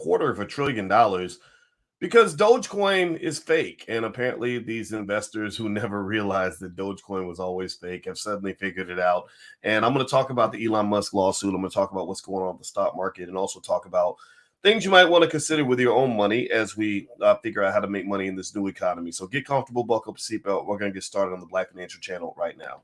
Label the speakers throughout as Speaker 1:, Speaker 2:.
Speaker 1: $250 billion because Dogecoin is fake. And apparently, these investors who never realized that Dogecoin was always fake have suddenly figured it out. And I'm going to talk about the Elon Musk lawsuit. I'm going to talk about what's going on with the stock market and also talk about things you might want to consider with your own money as we figure out how to make money in this new economy. So get comfortable, buckle up a seatbelt. We're going to get started on the Black Financial Channel right now.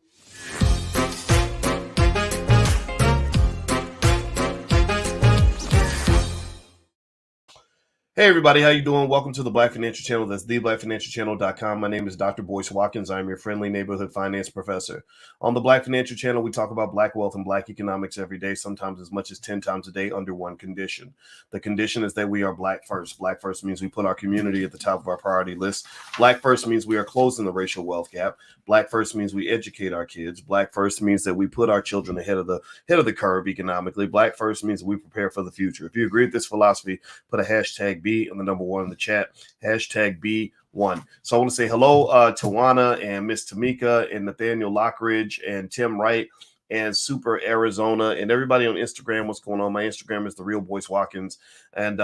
Speaker 1: Hey everybody, how you doing? Welcome to the Black Financial Channel. That's theblackfinancialchannel.com. My name is Dr. Boyce Watkins. I'm your friendly neighborhood finance professor. On the Black Financial Channel, we talk about black wealth and black economics every day, sometimes as much as 10 times a day under one condition. The condition is that we are black first. Black first means we put our community at the top of our priority list. Black first means we are closing the racial wealth gap. Black first means we educate our kids. Black first means that we put our children ahead of the curve economically. Black first means we prepare for the future. If you agree with this philosophy, put a hashtag B and the number one in the chat, hashtag B1. So I want to say hello, Tawana and Miss Tamika and Nathaniel Lockridge and Tim Wright and Super Arizona and everybody on Instagram. What's going on? My Instagram is The Real Boyce Watkins. And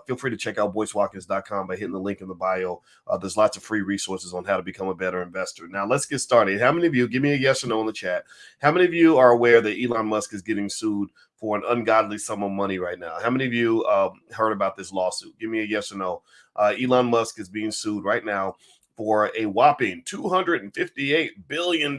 Speaker 1: feel free to check out boycewatkins.com by hitting the link in the bio. There's lots of free resources on how to become a better investor. Now, let's get started. How many of you, give me a yes or no in the chat, how many of you are aware that Elon Musk is getting sued for an ungodly sum of money right now? How many of you heard about this lawsuit? Give me a yes or no. Elon Musk is being sued right now for a whopping $258 billion.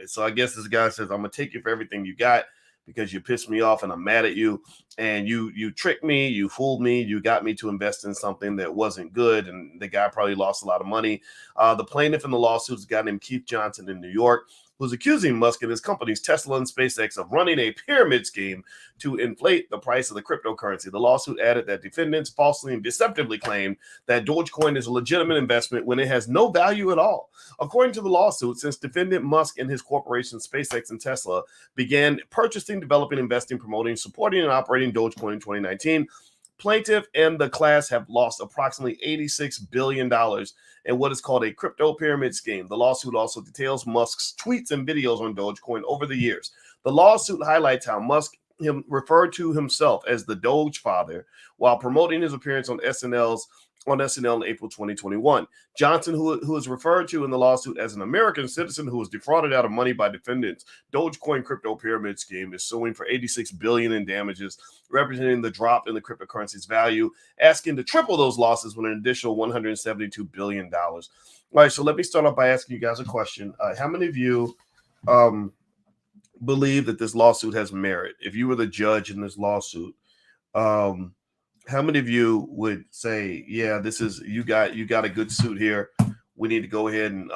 Speaker 1: So I guess this guy says, I'm going to take you for everything you got because you pissed me off and I'm mad at you. And you tricked me, you fooled me, you got me to invest in something that wasn't good. And the guy probably lost a lot of money. The plaintiff in the lawsuit is a guy named Keith Johnson in New York, who's accusing Musk and his companies Tesla and SpaceX of running a pyramid scheme to inflate the price of the cryptocurrency. The lawsuit added that defendants falsely and deceptively claimed that Dogecoin is a legitimate investment when it has no value at all. According to the lawsuit, since defendant Musk and his corporations SpaceX and Tesla began purchasing, developing, investing, promoting, supporting, and operating Dogecoin in 2019, plaintiff and the class have lost approximately $86 billion in what is called a crypto pyramid scheme. The lawsuit also details Musk's tweets and videos on Dogecoin over the years. The lawsuit highlights how Musk referred to himself as the Doge Father while promoting his appearance on SNL in April 2021. Johnson, who is referred to in the lawsuit as an American citizen who was defrauded out of money by defendants Dogecoin crypto pyramid scheme, is suing for $86 billion in damages, representing the drop in the cryptocurrency's value, asking to triple those losses with an additional $172 billion. All right, so let me start off by asking you guys a question. How many of you believe that this lawsuit has merit? If you were the judge in this lawsuit, how many of you would say, yeah, this is, you got a good suit here. We need to go ahead and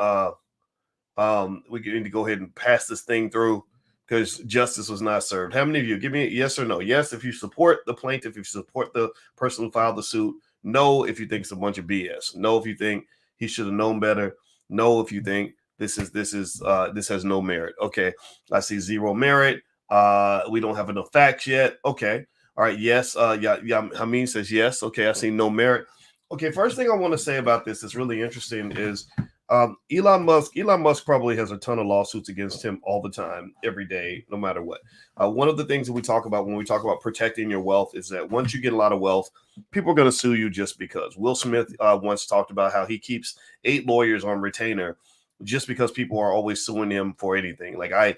Speaker 1: we need to go ahead and pass this thing through because justice was not served. How many of you, give me a yes or no? Yes, if you support the plaintiff, if you support the person who filed the suit. No, if you think it's a bunch of BS. No, if you think he should have known better. No, if you think this has no merit. Okay, I see zero merit. We don't have enough facts yet. Okay. All right. Yes. Hameen says yes. Okay. I see no merit. Okay. First thing I want to say about this that's really interesting is Elon Musk. Elon Musk probably has a ton of lawsuits against him all the time, every day, no matter what. One of the things that we talk about when we talk about protecting your wealth is that once you get a lot of wealth, people are going to sue you just because. Will Smith once talked about how he keeps 8 lawyers on retainer just because people are always suing him for anything. Like I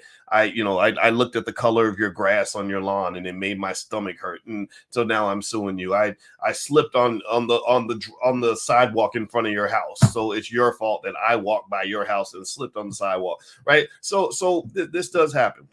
Speaker 1: looked at the color of your grass on your lawn and it made my stomach hurt, and so now I'm suing you. I slipped on the sidewalk in front of your house, so it's your fault that I walked by your house and slipped on the sidewalk, right? So this does happen.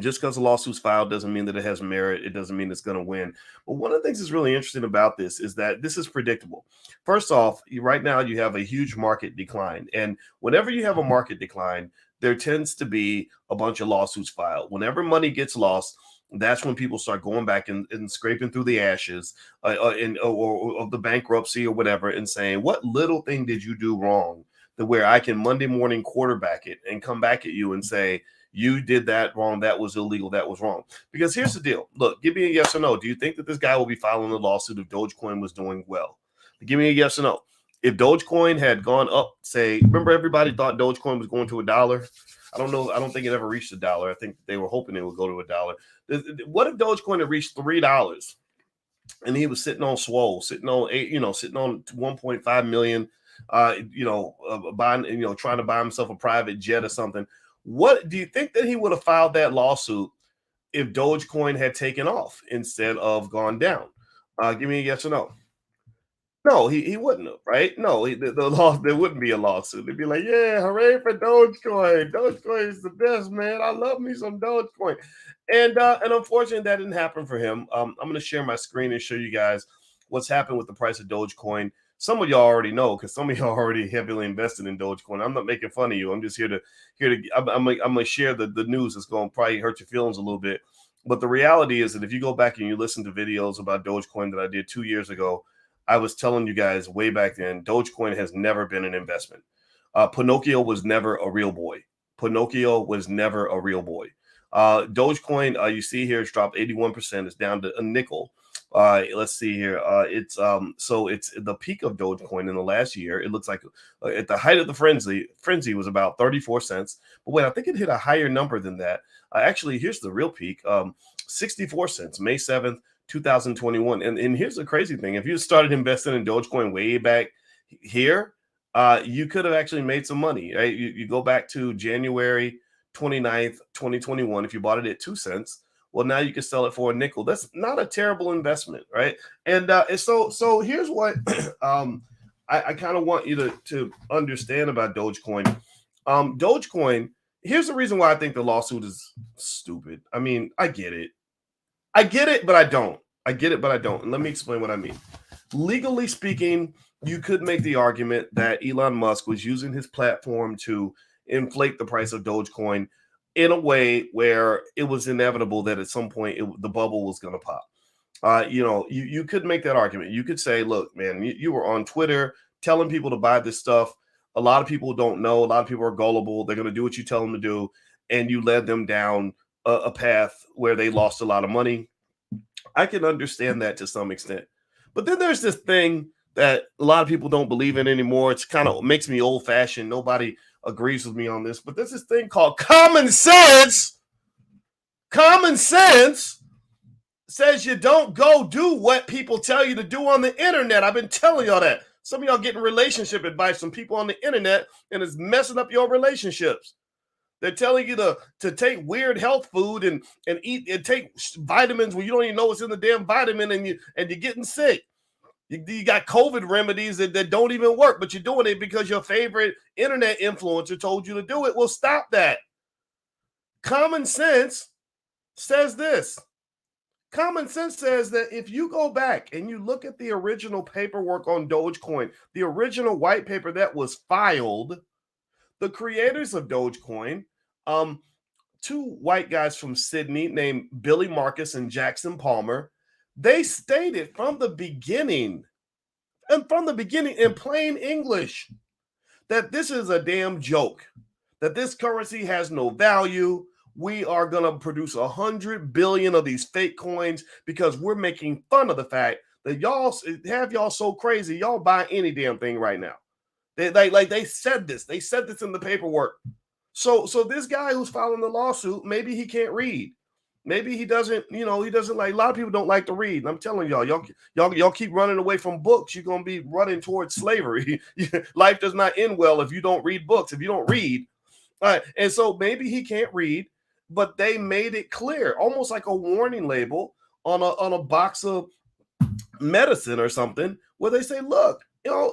Speaker 1: Just because a lawsuit's filed doesn't mean that it has merit. It doesn't mean it's going to win. But one of the things that's really interesting about this is that this is predictable. First off, right now you have a huge market decline. And whenever you have a market decline, there tends to be a bunch of lawsuits filed. Whenever money gets lost, that's when people start going back and scraping through the ashes or of the bankruptcy or whatever and saying, what little thing did you do wrong to where I can Monday morning quarterback it and come back at you and say, you did that wrong. That was illegal. That was wrong. Because here's the deal. Look, give me a yes or no. Do you think that this guy will be filing a lawsuit if Dogecoin was doing well? Give me a yes or no. If Dogecoin had gone up, say, remember everybody thought Dogecoin was going to $1. I don't know. I don't think it ever reached $1. I think they were hoping it would go to $1. What if Dogecoin had reached $3? and he was sitting on swole, sitting on sitting on 1.5 million, buying, trying to buy himself a private jet or something. What do you think that he would have filed that lawsuit if Dogecoin had taken off instead of gone down? Give me a yes or no. No, he wouldn't have, right? No, the law, there wouldn't be a lawsuit. They'd be like, yeah, hooray for Dogecoin. Dogecoin is the best, man. I love me some Dogecoin. And unfortunately, that didn't happen for him. I'm going to share my screen and show you guys what's happened with the price of Dogecoin. Some of y'all already know because some of y'all already heavily invested in Dogecoin. I'm not making fun of you. I'm just I'm going to share the news that's going to probably hurt your feelings a little bit. But the reality is that if you go back and you listen to videos about Dogecoin that I did 2 years ago, I was telling you guys way back then, Dogecoin has never been an investment. Pinocchio was never a real boy. Pinocchio was never a real boy. Dogecoin, you see here, it's dropped 81%. It's down to a nickel. Let's see here. It's the peak of Dogecoin in the last year. It looks like at the height of the frenzy was about 34 cents. But wait, I think it hit a higher number than that. Actually, here's the real peak. 64 cents, May 7th. 2021. And here's the crazy thing. If you started investing in Dogecoin way back here, you could have actually made some money, right? You go back to January 29th, 2021. If you bought it at 2 cents, well, now you can sell it for a nickel. That's not a terrible investment, right? And so here's what I kind of want you to understand about Dogecoin. Dogecoin, here's the reason why I think the lawsuit is stupid. I mean, I get it, but I don't. I get it, but I don't. And let me explain what I mean. Legally speaking, you could make the argument that Elon Musk was using his platform to inflate the price of Dogecoin in a way where it was inevitable that at some point the bubble was going to pop. You could make that argument. You could say, look, man, you were on Twitter telling people to buy this stuff. A lot of people don't know. A lot of people are gullible. They're going to do what you tell them to do. And you led them down a path where they lost a lot of money. I can understand that to some extent. But then there's this thing that a lot of people don't believe in anymore. It's kind of makes me old fashioned. Nobody agrees with me on this, but there's this thing called common sense. Common sense says you don't go do what people tell you to do on the internet. I've been telling y'all that. Some of y'all getting relationship advice from people on the internet and it's messing up your relationships. They're telling you to take weird health food and eat and take vitamins when you don't even know what's in the damn vitamin and you're getting sick. You got COVID remedies that don't even work, but you're doing it because your favorite internet influencer told you to do it. Well, stop that. Common sense says this. Common sense says that if you go back and you look at the original paperwork on Dogecoin, the original white paper that was filed, the creators of Dogecoin, two white guys from Sydney named Billy Marcus and Jackson Palmer, they stated from the beginning in plain English that this is a damn joke, that this currency has no value. We are going to produce 100 billion of these fake coins because we're making fun of the fact that y'all so crazy, y'all buy any damn thing right now. They said this. They said this in the paperwork. So this guy who's filing the lawsuit, maybe he can't read. Maybe he doesn't, he doesn't like, a lot of people don't like to read. And I'm telling y'all keep running away from books. You're going to be running towards slavery. Life does not end well if you don't read books, if you don't read. All right. And so maybe he can't read, but they made it clear, almost like a warning label on a box of medicine or something, where they say, look,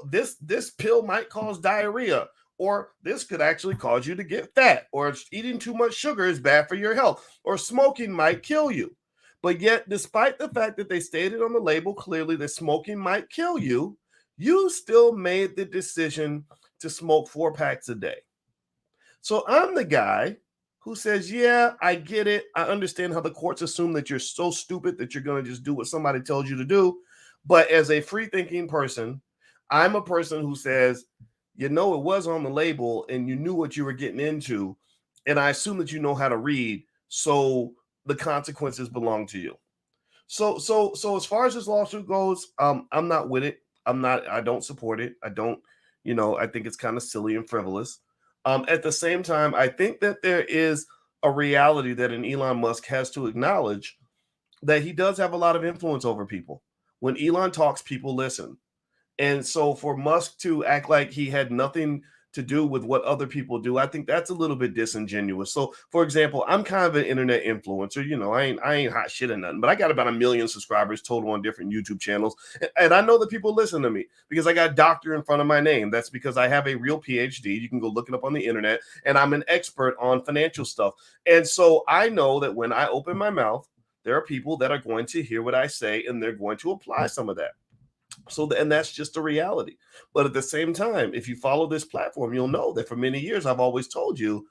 Speaker 1: this pill might cause diarrhea, or this could actually cause you to get fat, or eating too much sugar is bad for your health, or smoking might kill you. But yet, despite the fact that they stated on the label clearly that smoking might kill you, you still made the decision to smoke 4 packs a day. So I'm the guy who says, yeah, I get it. I understand how the courts assume that you're so stupid that you're going to just do what somebody tells you to do. But as a free-thinking person, I'm a person who says, it was on the label and you knew what you were getting into. And I assume that you know how to read. So the consequences belong to you. So as far as this lawsuit goes, I'm not with it. I don't support it. I don't, I think it's kind of silly and frivolous. At the same time, I think that there is a reality that an Elon Musk has to acknowledge, that he does have a lot of influence over people. When Elon talks, people listen. And so for Musk to act like he had nothing to do with what other people do, I think that's a little bit disingenuous. So, for example, I'm kind of an internet influencer. You know, I ain't hot shit or nothing, but I got about 1 million subscribers total on different YouTube channels, and I know that people listen to me because I got doctor in front of my name. That's because I have a real PhD. You can go look it up on the internet, and I'm an expert on financial stuff. And so I know that when I open my mouth, there are people that are going to hear what I say, and they're going to apply some of that. So, and that's just a reality. But at the same time, if you follow this platform, you'll know that for many years I've always told you,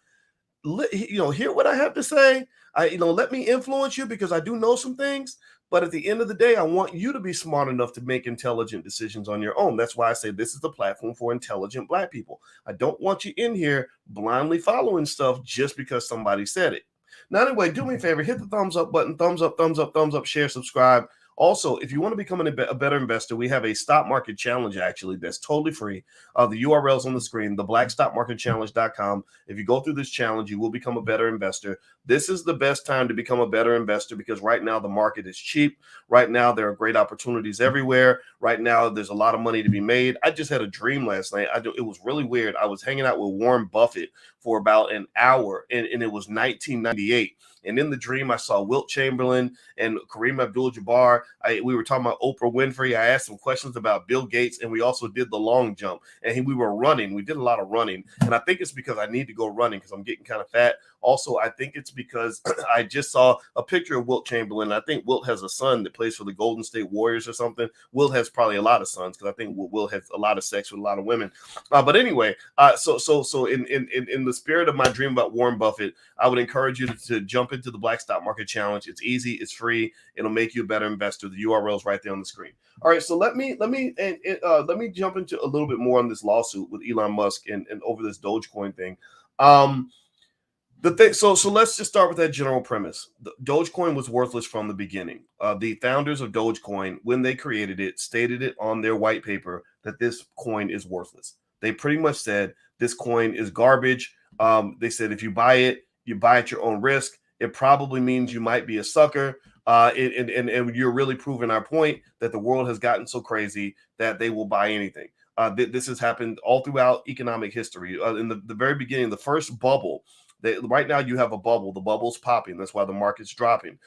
Speaker 1: hear what I have to say. Let me influence you because I do know some things. But at the end of the day, I want you to be smart enough to make intelligent decisions on your own. That's why I say this is the platform for intelligent Black people. I don't want you in here blindly following stuff just because somebody said it. Now, anyway, do me a favor, hit the thumbs up button, thumbs up, thumbs up, thumbs up, share, subscribe. Also, if you want to become a better investor, we have a stock market challenge actually that's totally free. The URL's on the screen, theblackstockmarketchallenge.com. If you go through this challenge, you will become a better investor. This is the best time to become a better investor because right now the market is cheap. Right now there are great opportunities everywhere. Right now there's a lot of money to be made. I just had a dream last night. It was really weird. I was hanging out with Warren Buffett for about an hour, and it was 1998. And in the dream, I saw Wilt Chamberlain and Kareem Abdul-Jabbar. We were talking about Oprah Winfrey. I asked some questions about Bill Gates, and we also did the long jump. And we were running. We did a lot of running. And I think it's because I need to go running because I'm getting kind of fat. Also, I think it's because I just saw a picture of Wilt Chamberlain. I think Wilt has a son that plays for the Golden State Warriors or something. Wilt has probably a lot of sons because I think Wilt has a lot of sex with a lot of women. But anyway, so in the spirit of my dream about Warren Buffett, I would encourage you to jump into the Black Stock Market Challenge. It's easy, it's free, it'll make you a better investor. The URL is right there on the screen. All right, so let me jump into a little bit more on this lawsuit with Elon Musk and over this Dogecoin thing. So let's just start with that general premise. Dogecoin was worthless from the beginning. The founders of Dogecoin, when they created it, stated it on their white paper that this coin is worthless. They pretty much said this coin is garbage. They said if you buy it, you buy at your own risk. It probably means you might be a sucker. And you're really proving our point that the world has gotten so crazy that they will buy anything. This has happened all throughout economic history. In the very beginning, the first bubble. Right now you have a bubble. The bubble's popping. That's why the market's dropping.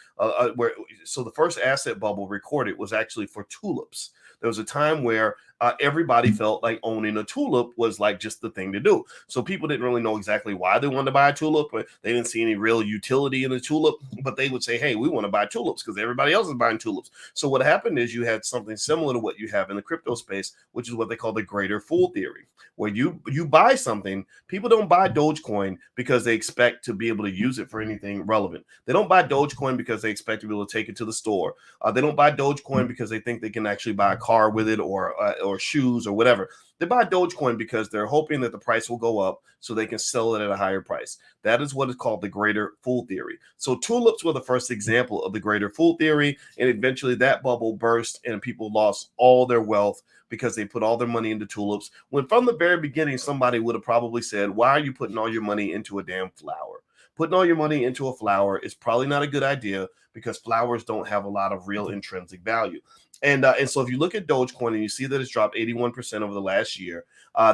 Speaker 1: So the first asset bubble recorded was actually for tulips. There was a time where everybody felt like owning a tulip was like just the thing to do. So people didn't really know exactly why they wanted to buy a tulip, but they didn't see any real utility in a tulip. But they would say, hey, we want to buy tulips because everybody else is buying tulips. So what happened is you had something similar to what you have in the crypto space, which is what they call the greater fool theory, where you buy something. People don't buy Dogecoin because they expect to be able to use it for anything relevant. They don't buy Dogecoin because they expect to be able to take it to the store. They don't buy Dogecoin because they think they can actually buy a car with it or shoes or whatever. They buy Dogecoin because they're hoping that the price will go up so they can sell it at a higher price. That is what is called the greater fool theory. So tulips were the first example of the greater fool theory, and eventually that bubble burst and people lost all their wealth because they put all their money into tulips, when from the very beginning somebody would have probably said, why are you putting all your money into a damn flower? Putting all your money into a flower is probably not a good idea because flowers don't have a lot of real intrinsic value. And so if you look at Dogecoin and you see that it's dropped 81% over the last year,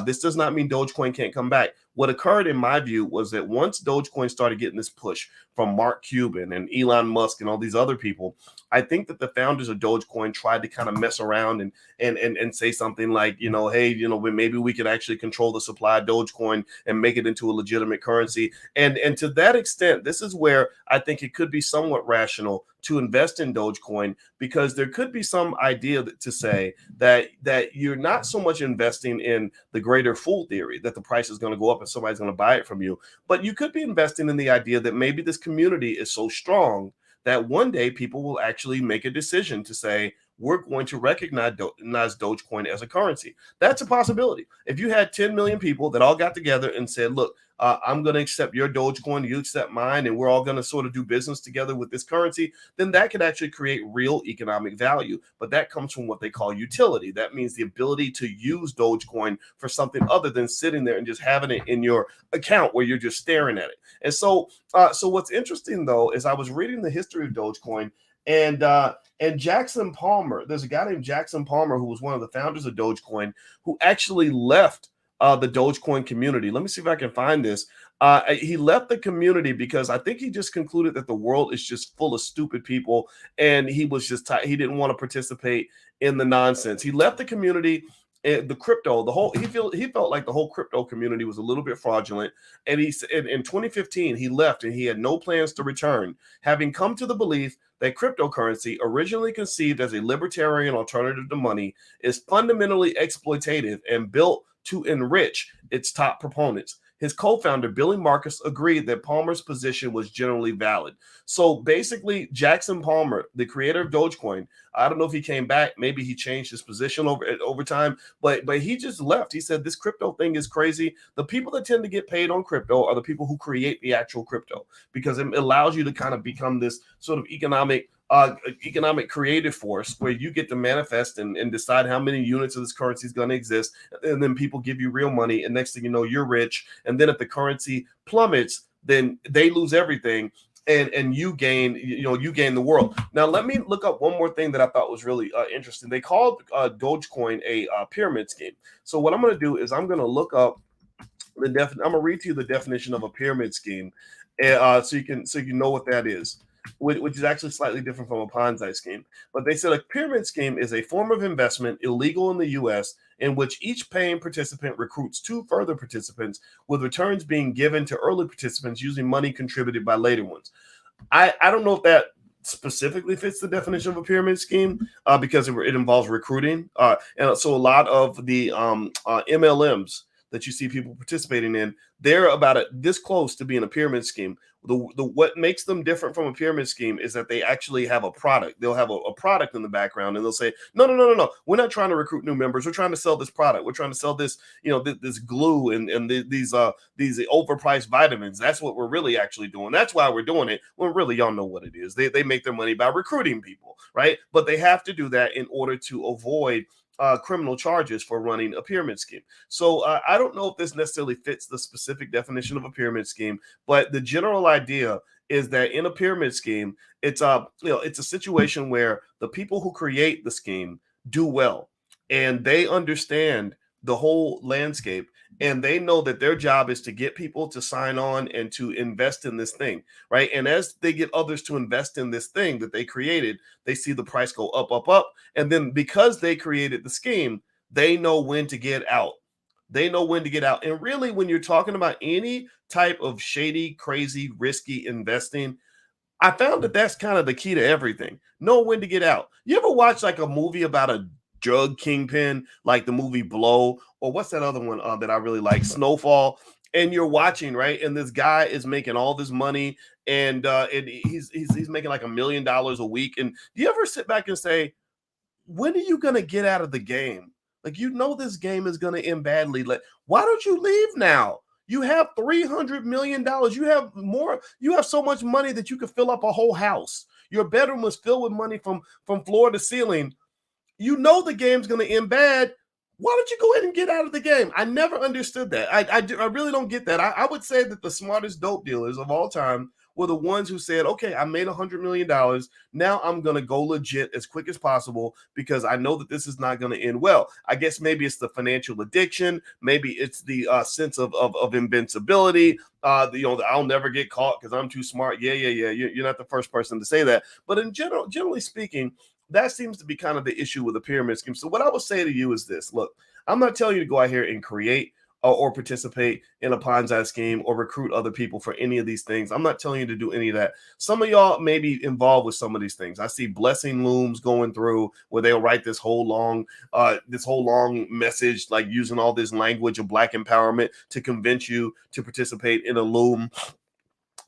Speaker 1: this does not mean Dogecoin can't come back. What occurred in my view was that once Dogecoin started getting this push from Mark Cuban and Elon Musk and all these other people, I think that the founders of Dogecoin tried to kind of mess around and say something like, hey, maybe we could actually control the supply of Dogecoin and make it into a legitimate currency. And to that extent, this is where I think it could be somewhat rational to invest in Dogecoin, because there could be some idea to say that you're not so much investing in the greater fool theory that the price is going to go up and somebody's going to buy it from you, but you could be investing in the idea that maybe this community is so strong that one day people will actually make a decision to say, we're going to recognize Dogecoin as a currency. That's a possibility. If you had 10 million people that all got together and said, look, I'm going to accept your Dogecoin, you accept mine, and we're all going to sort of do business together with this currency, then that could actually create real economic value. But that comes from what they call utility. That means the ability to use Dogecoin for something other than sitting there and just having it in your account where you're just staring at it. And so what's interesting, though, is I was reading the history of Dogecoin, and And Jackson Palmer, there's a guy named Jackson Palmer who was one of the founders of Dogecoin, who actually left the Dogecoin community. Let me see if I can find this. He left the community because I think he just concluded that the world is just full of stupid people, and he was just he didn't want to participate in the nonsense. He left the community. The crypto, he felt like the whole crypto community was a little bit fraudulent, and in 2015 he left, and he had no plans to return, having come to the belief that cryptocurrency, originally conceived as a libertarian alternative to money, is fundamentally exploitative and built to enrich its top proponents. His co-founder, Billy Marcus, agreed that Palmer's position was generally valid. So basically, Jackson Palmer, the creator of Dogecoin, I don't know if he came back. Maybe he changed his position over time, but he just left. He said this crypto thing is crazy. The people that tend to get paid on crypto are the people who create the actual crypto, because it allows you to kind of become this sort of economic creative force where you get to manifest and decide how many units of this currency is going to exist, and then people give you real money, and next thing you know, you're rich. And then if the currency plummets, then they lose everything, and you gain the world. Now let me look up one more thing that I thought was really interesting. They called Dogecoin a pyramid scheme. So what I'm going to do is I'm going to look up I'm going to read to you the definition of a pyramid scheme, so you can know what that is, which is actually slightly different from a Ponzi scheme. But they said a pyramid scheme is a form of investment illegal in the U.S. in which each paying participant recruits two further participants, with returns being given to early participants using money contributed by later ones. I don't know if that specifically fits the definition of a pyramid scheme, because it involves recruiting. And so a lot of the MLMs that you see people participating in, they're about this close to being a pyramid scheme. What makes them different from a pyramid scheme is that they actually have a product. They'll have a product in the background, and they'll say, no. We're not trying to recruit new members. We're trying to sell this product. We're trying to sell this, this glue and these overpriced vitamins. That's what we're really actually doing. That's why we're doing it. Well, really, y'all know what it is. They make their money by recruiting people, right? But they have to do that in order to avoid criminal charges for running a pyramid scheme. So I don't know if this necessarily fits the specific definition of a pyramid scheme, but the general idea is that in a pyramid scheme, it's a situation where the people who create the scheme do well, and they understand the whole landscape, and they know that their job is to get people to sign on and to invest in this thing, right? And as they get others to invest in this thing that they created, they see the price go up. And then because they created the scheme, they know when to get out. They know when to get out. And really, when you're talking about any type of shady, crazy, risky investing, I found that that's kind of the key to everything. Know when to get out. You ever watch like a movie about a drug kingpin, like the movie Blow, or what's that other one that I really like, Snowfall? And you're watching, right? And this guy is making all this money, and he's making like $1 million a week. And do you ever sit back and say, when are you gonna get out of the game? Like, this game is gonna end badly. Like, why don't you leave now? You have $300 million. You have more. You have so much money that you could fill up a whole house. Your bedroom was filled with money from floor to ceiling. The game's going to end bad. Why don't you go ahead and get out of the game? I never understood that. I really don't get that. I would say that the smartest dope dealers of all time were the ones who said, okay, I made $100 million. Now I'm going to go legit as quick as possible because I know that this is not going to end well. I guess maybe it's the financial addiction. Maybe it's the sense of invincibility. I'll never get caught because I'm too smart. Yeah. You're not the first person to say that. But generally speaking, that seems to be kind of the issue with the pyramid scheme. So what I would say to you is this. Look, I'm not telling you to go out here and create or participate in a Ponzi scheme or recruit other people for any of these things. I'm not telling you to do any of that. Some of y'all may be involved with some of these things. I see blessing looms going through where they'll write this whole long message, like using all this language of Black empowerment to convince you to participate in a loom.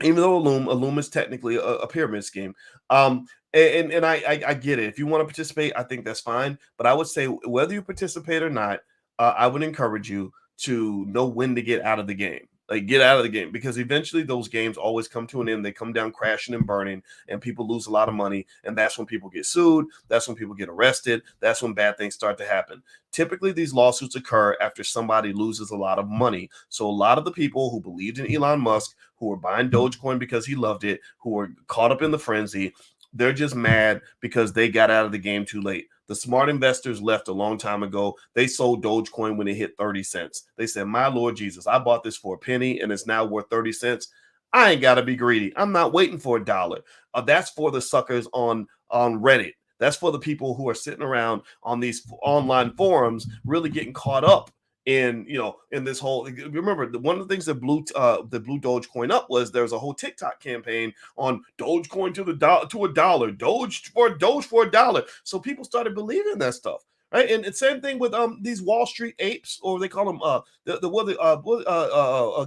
Speaker 1: Even though a loom is technically a pyramid scheme. And I get it. If you want to participate, I think that's fine. But I would say whether you participate or not, I would encourage you to know when to get out of the game. Like, get out of the game, because eventually those games always come to an end. They come down crashing and burning, and people lose a lot of money. And that's when people get sued. That's when people get arrested. That's when bad things start to happen. Typically, these lawsuits occur after somebody loses a lot of money. So a lot of the people who believed in Elon Musk, who were buying Dogecoin because he loved it, who were caught up in the frenzy, They're just mad because they got out of the game too late. The smart investors left a long time ago. They sold Dogecoin when it hit 30 cents. They said, my Lord Jesus, I bought this for a penny and it's now worth 30 cents. I ain't got to be greedy. I'm not waiting for $1. That's for the suckers on Reddit. That's for the people who are sitting around on these online forums really getting caught up in this whole. Remember, one of the things that blew Dogecoin up was there was a whole TikTok campaign on Dogecoin to $1, Doge for $1. So people started believing that stuff. Right, and it's same thing with these Wall Street apes, or they call them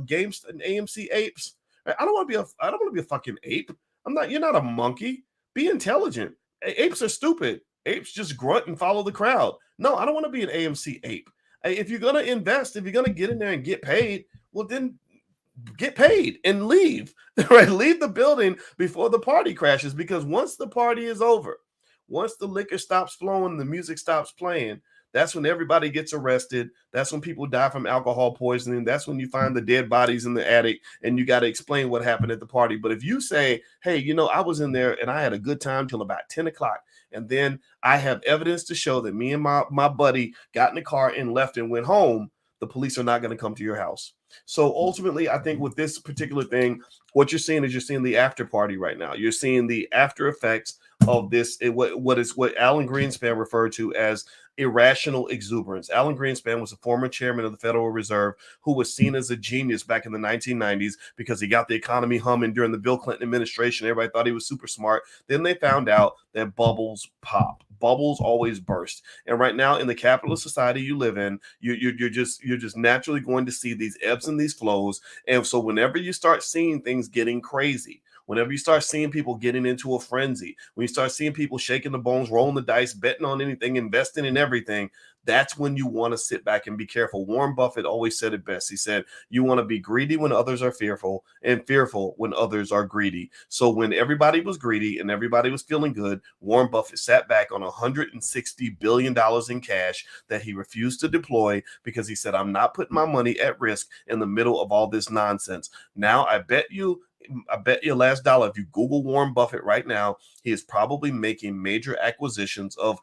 Speaker 1: games and AMC apes. Right? I don't want to be a fucking ape. I'm not. You're not a monkey. Be intelligent. Apes are stupid. Apes just grunt and follow the crowd. No, I don't want to be an AMC ape. If you're gonna invest, if you're gonna get in there and get paid, well then get paid and leave. Right, leave the building before the party crashes. Because once the party is over, once the liquor stops flowing, the music stops playing, that's when everybody gets arrested. That's when people die from alcohol poisoning. That's when you find the dead bodies in the attic and you got to explain what happened at the party. But if you say, hey, I was in there and I had a good time till about 10 o'clock. And then I have evidence to show that me and my buddy got in the car and left and went home, the police are not going to come to your house. So ultimately, I think with this particular thing, what you're seeing is you're seeing the after party right now. You're seeing the after effects of this, what Alan Greenspan referred to as irrational exuberance. Alan Greenspan was a former chairman of the Federal Reserve who was seen as a genius back in the 1990s because he got the economy humming during the Bill Clinton administration. Everybody thought he was super smart. Then they found out that bubbles pop. Bubbles always burst. And right now in the capitalist society you live in, you're just naturally going to see these ebbs and these flows. And so whenever you start seeing things getting crazy, whenever you start seeing people getting into a frenzy, when you start seeing people shaking the bones, rolling the dice, betting on anything, investing in everything, that's when you want to sit back and be careful. Warren Buffett always said it best. He said, you want to be greedy when others are fearful and fearful when others are greedy. So when everybody was greedy and everybody was feeling good, Warren Buffett sat back on $160 billion in cash that he refused to deploy because he said, I'm not putting my money at risk in the middle of all this nonsense. Now, I bet your last dollar, if you Google Warren Buffett right now, he is probably making major acquisitions of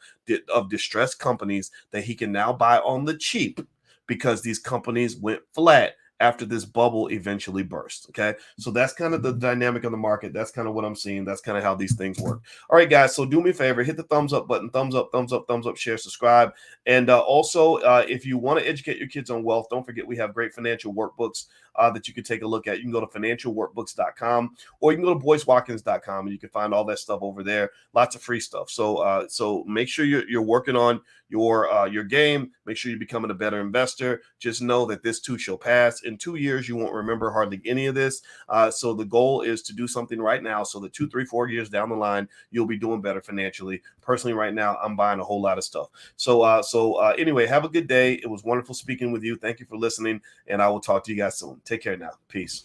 Speaker 1: distressed companies that he can now buy on the cheap because these companies went flat after this bubble eventually burst. Okay, so that's kind of the dynamic of the market. That's kind of what I'm seeing. That's kind of how these things work. All right, guys, so do me a favor, hit the thumbs up button, thumbs up, share, subscribe. And also, if you want to educate your kids on wealth, don't forget we have great financial workbooks that you can take a look at. You can go to financialworkbooks.com or you can go to boycewatkins.com and you can find all that stuff over there. Lots of free stuff. So make sure you're working on your game. Make sure you're becoming a better investor. Just know that this too shall pass. In 2 years, you won't remember hardly any of this. So the goal is to do something right now so that 2, 3, 4 years down the line, you'll be doing better financially. Personally, right now, I'm buying a whole lot of stuff. So anyway, have a good day. It was wonderful speaking with you. Thank you for listening, and I will talk to you guys soon. Take care now. Peace.